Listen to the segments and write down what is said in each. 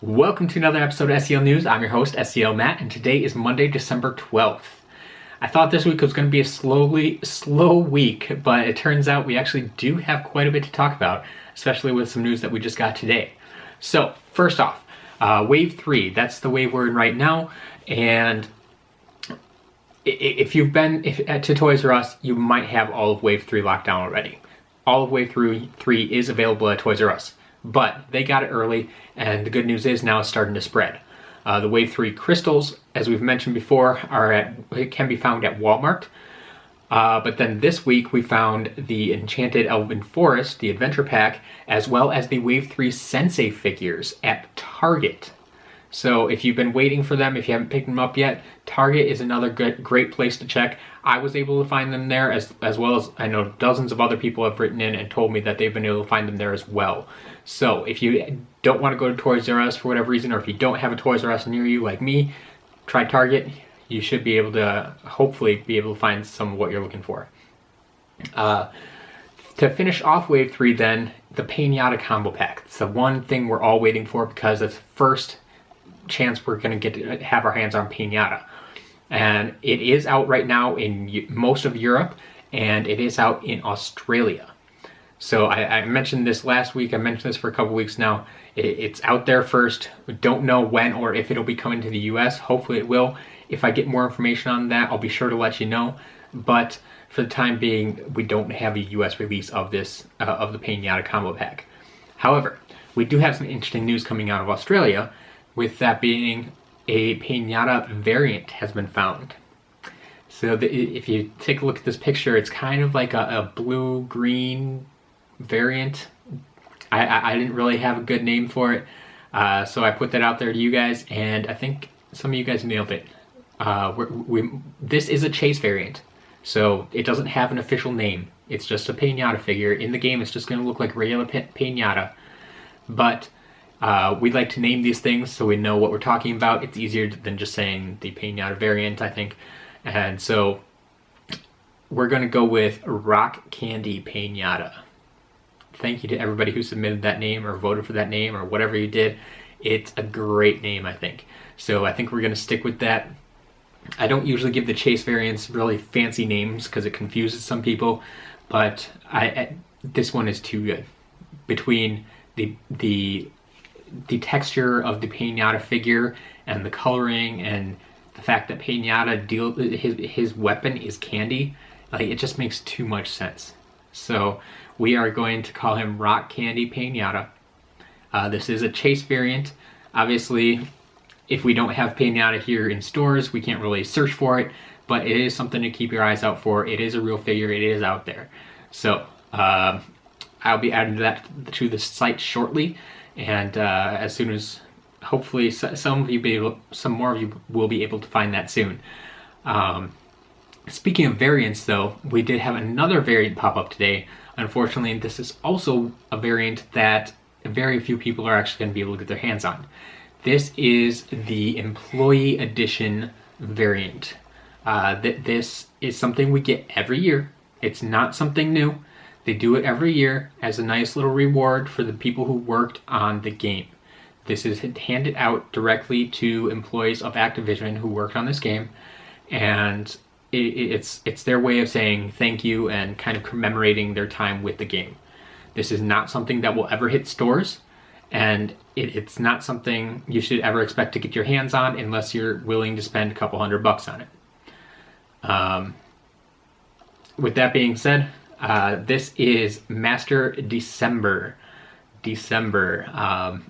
Welcome to another episode of SCL News. I'm your host, SCL Matt, and today is Monday, December 12th. I thought this week was going to be a slow week, but it turns out we actually do have quite a bit to talk about, especially with some news that we just got today. So, first off, Wave 3, that's the wave we're in right now, and if you've been to Toys R Us, you might have all of Wave 3 locked down already. All of Wave 3 is available at Toys R Us. But they got it early, and the good news is now it's starting to spread. The Wave 3 crystals, as we've mentioned before, can be found at Walmart. But then this week we found the Enchanted Elven Forest, the Adventure Pack, as well as the Wave 3 Sensei figures at Target. So if you've been waiting for them, if you haven't picked them up yet, Target is another great place to check. I was able to find them there, as well as I know dozens of other people have written in and told me that they've been able to find them there as well. So if you don't want to go to Toys R Us for whatever reason, or if you don't have a Toys R Us near you like me, try Target. You should be able to, hopefully, be able to find some of what you're looking for. To finish off Wave 3 then, the Pain-yatta combo pack. It's the one thing we're all waiting for because it's the first chance we're going to get to have our hands on Pain-yatta. And it is out right now in most of Europe, and it is out in Australia. So I mentioned this last week, I mentioned this for a couple weeks now. It's out there first. We don't know when or if it'll be coming to the US. Hopefully it will. If I get more information on that, I'll be sure to let you know. But for the time being, we don't have a US release of this, of the Pain-yatta combo pack. However, we do have some interesting news coming out of Australia, with that being a Pain-yatta variant has been found. So if you take a look at this picture, it's kind of like a blue-green variant. I didn't really have a good name for it, so I put that out there to you guys, and I think some of you guys nailed it. This is a chase variant, so it doesn't have an official name. It's just a Pain-yatta figure. In the game, it's just going to look like regular Pain-yatta, but we'd like to name these things so we know what we're talking about. It's easier than just saying the Pain-yatta variant, I think. And so we're going to go with Rock Candy Pain-yatta. Thank you to everybody who submitted that name or voted for that name or whatever you did. It's a great name, I think. So I think we're going to stick with that. I don't usually give the chase variants really fancy names because it confuses some people, but this one is too good. Between the texture of the Pain-yatta figure and the coloring and the fact that Pain-yatta his weapon is candy, like, it just makes too much sense. So we are going to call him Rock Candy Pain-yatta. This is a chase variant. Obviously, if we don't have Pain-yatta here in stores, we can't really search for it, but it is something to keep your eyes out for. It is a real figure. It is out there. So I'll be adding that to the site shortly, and as soon as, hopefully, some more of you will be able to find that soon. Speaking of variants, though, we did have another variant pop up today. Unfortunately, this is also a variant that very few people are actually going to be able to get their hands on. This is the Employee Edition variant. This is something we get every year. It's not something new. They do it every year as a nice little reward for the people who worked on the game. This is handed out directly to employees of Activision who worked on this game, and it's their way of saying thank you and kind of commemorating their time with the game. This is not something that will ever hit stores, and it's not something you should ever expect to get your hands on unless you're willing to spend a couple $100 on it. With that being said, this is Master Dec-Ember. If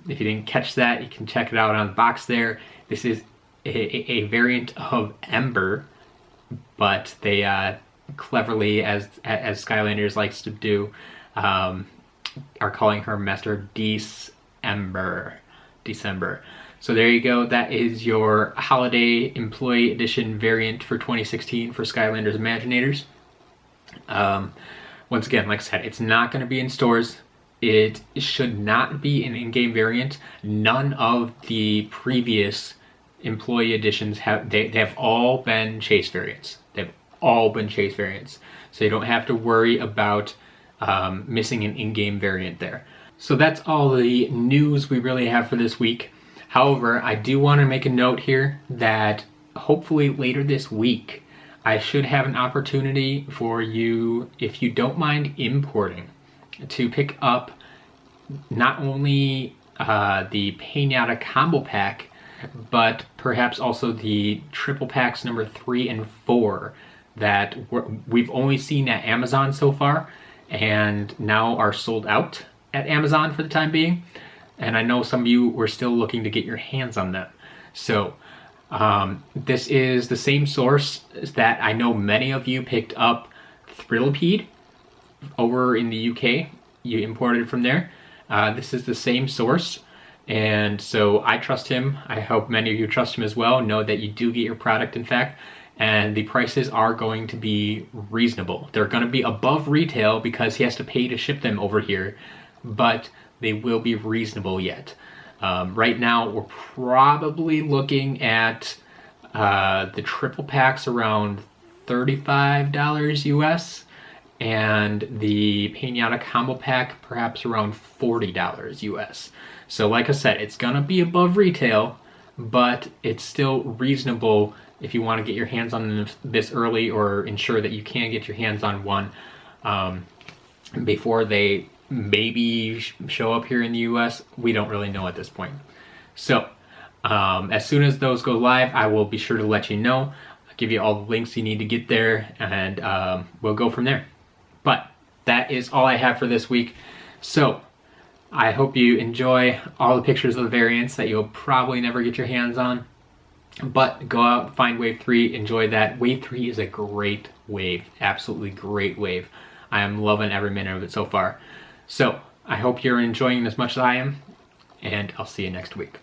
you didn't catch that, you can check it out on the box there. This is a variant of Ember, but they cleverly, as Skylanders likes to do, are calling her Master Dec-Ember. So there you go. That is your Holiday Employee Edition variant for 2016 for Skylanders Imaginators. Once again, like I said, it's not going to be in stores. It should not be an in-game variant. None of the previous Employee Editions they've all been chase variants. They've all been chase variants. So you don't have to worry about missing an in-game variant there. So that's all the news we really have for this week. However, I do want to make a note here that hopefully later this week, I should have an opportunity for you, if you don't mind importing, to pick up not only the Pain-yatta combo pack, but perhaps also the triple packs number 3 and 4 that we've only seen at Amazon so far and now are sold out at Amazon for the time being. And I know some of you were still looking to get your hands on them. So this is the same source that I know many of you picked up Thrillipede over in the UK. You imported from there. This is the same source. And so I trust him. I hope many of you trust him as well. Know that you do get your product, in fact. And the prices are going to be reasonable. They're going to be above retail because he has to pay to ship them over here. But they will be reasonable yet. Right now, we're probably looking at the triple packs around $35 US. And the Pain-yatta combo pack perhaps around $40 US. So like I said, it's gonna be above retail, but it's still reasonable if you want to get your hands on this early or ensure that you can get your hands on one before they maybe show up here in the US. We don't really know at this point. So as soon as those go live, I will be sure to let you know. I'll give you all the links you need to get there, and we'll go from there. But that is all I have for this week. So I hope you enjoy all the pictures of the variants that you'll probably never get your hands on. But go out, find Wave 3, enjoy that. Wave 3 is a great wave, absolutely great wave. I am loving every minute of it so far. So I hope you're enjoying it as much as I am, and I'll see you next week.